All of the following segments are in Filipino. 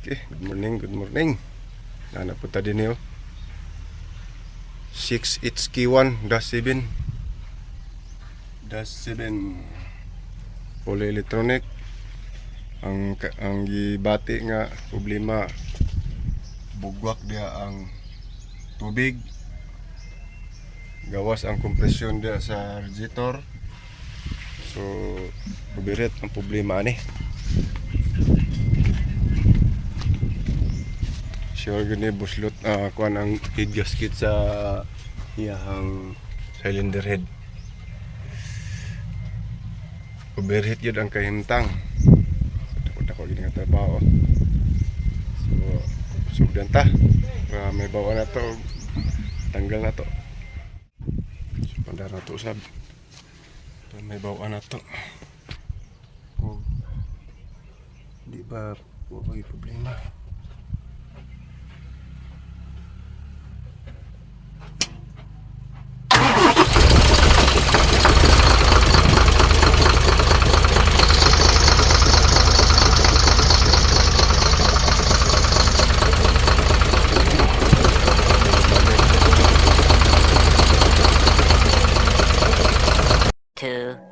Okay, good morning. Nana punta din yun. 6HK1-7 Fully electronic. Ang gibati nga problema, bugwak dia ang tubig. Gawas ang kompresyon dia sa radiator. So, bubirit ang problema ni. Sure gini buslot kuan ang head gasket sa iyang cylinder head. Overheat yun ang kahimtang. Takot ako gini nga trabaho. So, sugdan ta. May bawa na to. Tanggal na to. So, pandar na to usab. May bawa na to. Oh. Di ba may problema?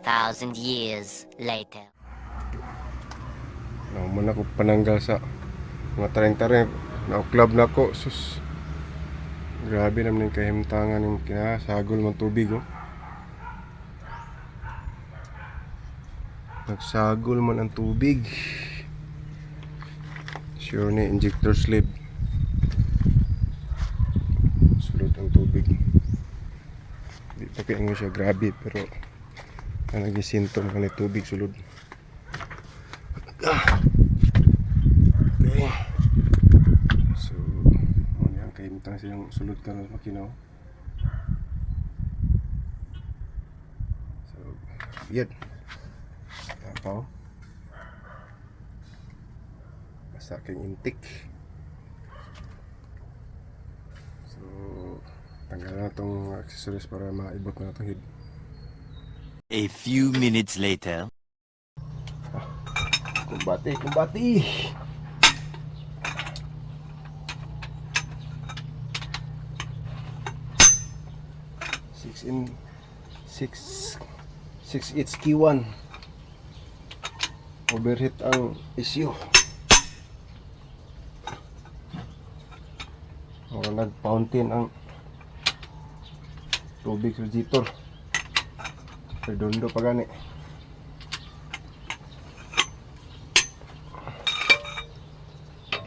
Thousand years later. Muna ko pananggal sa mga taring-taring. Nauklab na ko. Sus. Grabe naman yung kahimtangan yung kinasagol ng tubig. Oh. Nagsagol man ang tubig. Sure ni injector sleeve. Sulod ang tubig. Di pa kaya nga siya grabe pero naging sintom ka na tubig sulod. Okay. So, ano yan, kahimtang silang sulod ka na makinaw. So, yan. Tapaw. Basta kang intik. So, tanggal na itong accessories para maibot na itong head. A few minutes later. Kumbati. 6HK1. Overheat ang issue. Nag-fountain ang tubig sa radiator. Redondo pa gani.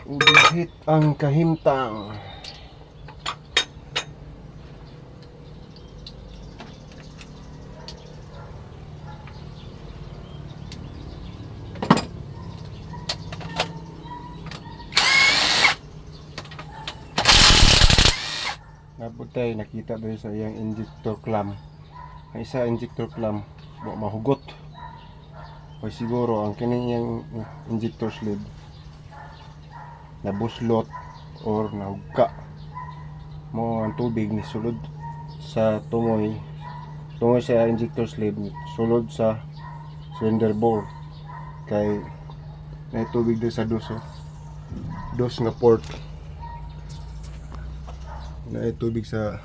Overheat ang kahimtang. Naputay nakita doon sa iyang injector clamp. Ang isa injector clamp mahugot. O siguro ang kanyang injector sleeve nabuslot or nahugka mo ang tubig ni sulod sa tungoy sa injector sleeve, sulod sa cylinder bore kay may tubig doon sa dos nga port, na tubig sa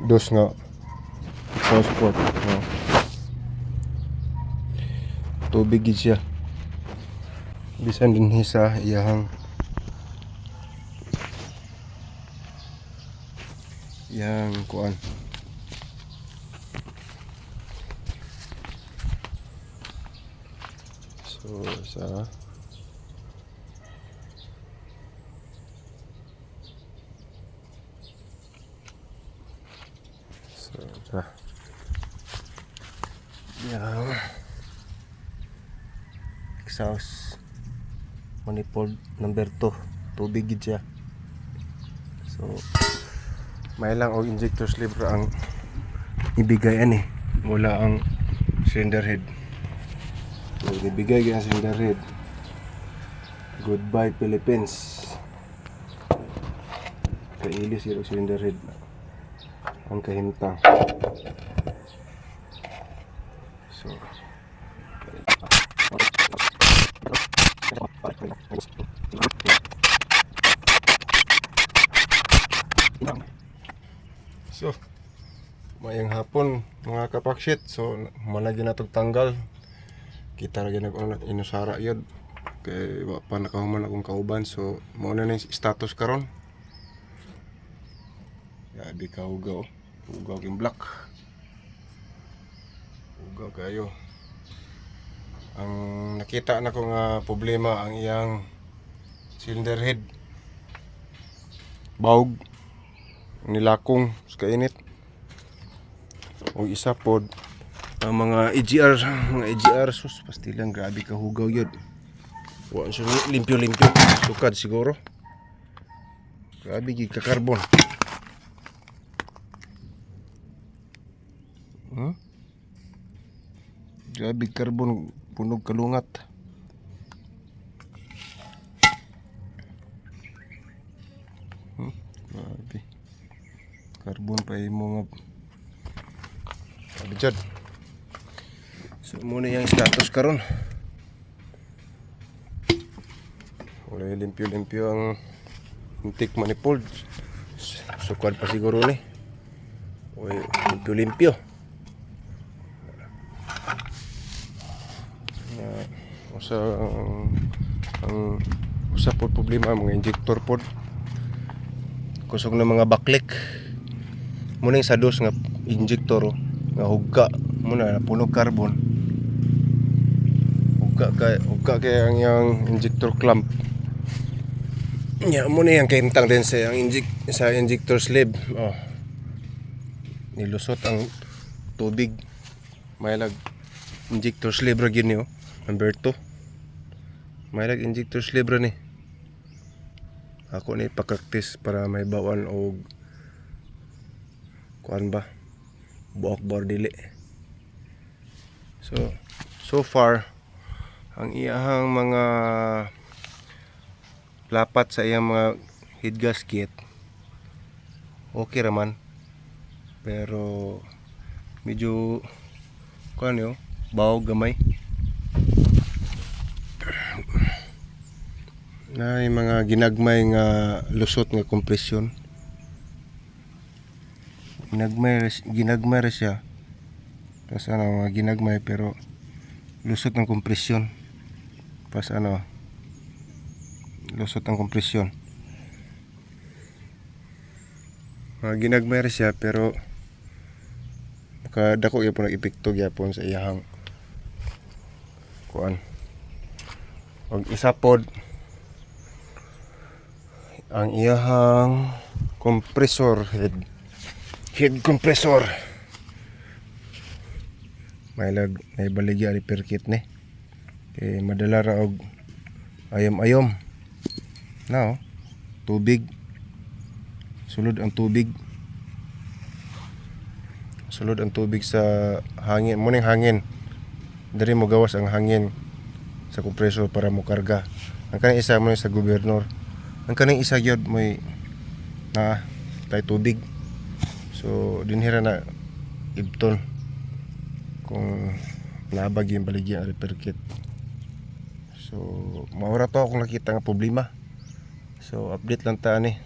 dos nga exhaust port. Tubig gid siya bisan din sa iyang kuan. So sa yang exhaust manifold number 2 tubig gid siya. So may lang og injector sleeve ra ang ibigay ani wala ang cylinder head. So ibigay gyud ang cylinder head. Goodbye Philippines. Kailis yung cylinder head ang kahimtang. So So, mayang hapon mga kapakshit. So, managin na itong tanggal. Kita lagi inusara yun. Kaya wa pa nakahuman akong kauban. So, mauna na yung status karon. Yabi ka hugaw. Hugaw yung black. Hugaw kayo. Ang nakita na ko nga problema ang iyang cylinder head. Baog. Nilakong sa kainit. O isa pod ang mga EGR sus pastilang grabe ka hugaw yun. Wa so limpyo sukad siguro. Grabe gid ka carbon. Grabe carbon punog kalungat. Grabe. Carbon pa yung mga abjad. So muna yung status karon. Wala limpyo ang intake manifold. Sukad pa siguro ni. Uy, limpyo. Usa ang usa pod problema mga injector pod. Kusog na mga backlick. Muna yung sa dos nga injector nga hugga muna napunog carbon. Hugga kay ang yang injector clamp. Nya muna yang kaimtang din sa injector sleeve. Oh. Nilusot ang tubig. May lag injector sleeve ra gyud ni number 2. May lag injector sleeve ra ni. Ako ni pakaktis para may bawan og kuan ba buok bordili. So far ang iyahang mga lapat sa iyang mga head gasket okay raman, pero medyo kuan yo bawog gamay na yung mga ginagmay nga lusot nga kompresyon. Ginagmay ra siya. Tapos mga ginagmay pero lusot ng kompresyon. Pas lusot ng kompresyon. Mga ginagmay ra siya pero makadako gyapon ang epekto gyapon sa iyahang kuan. Og isa pod ang iyahang compressor head compressor may baligya repair kit ni kay madala ra og ayom now tubig sulod ang tubig sa hangin muning hangin diri mo gawas ang hangin sa compressor para mo karga. Ang kanang isa mo sa gobernador, ang kanang isa gyud may na tay tubig. So dinhira na ibton kung nabag yung baligya repair kit. So maura to akong nakita nga problema. So update lang ta ni.